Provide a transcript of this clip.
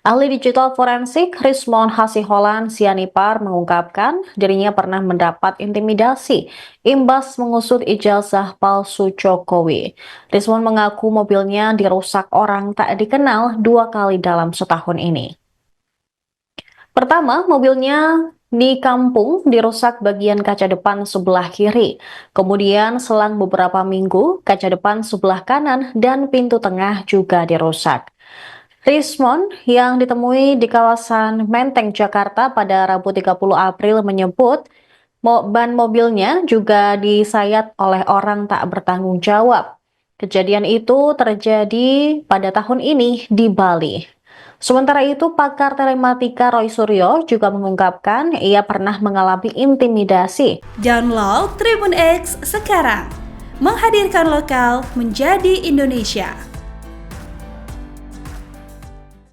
Ahli digital forensik Rismon Hasiholan Sianipar mengungkapkan dirinya pernah mendapat intimidasi imbas mengusut ijazah palsu Jokowi. Rismon mengaku mobilnya dirusak orang tak dikenal 2 kali dalam setahun ini. Pertama, mobilnya di kampung dirusak bagian kaca depan sebelah kiri. Kemudian selang beberapa minggu, kaca depan sebelah kanan dan pintu tengah juga dirusak. Rismon yang ditemui di kawasan Menteng, Jakarta pada Rabu 30 April menyebut ban mobilnya juga disayat oleh orang tak bertanggung jawab. Kejadian itu terjadi pada tahun ini di Bali. Sementara itu, pakar telematika Roy Suryo juga mengungkapkan ia pernah mengalami intimidasi. Download Tribun X sekarang, menghadirkan lokal menjadi Indonesia.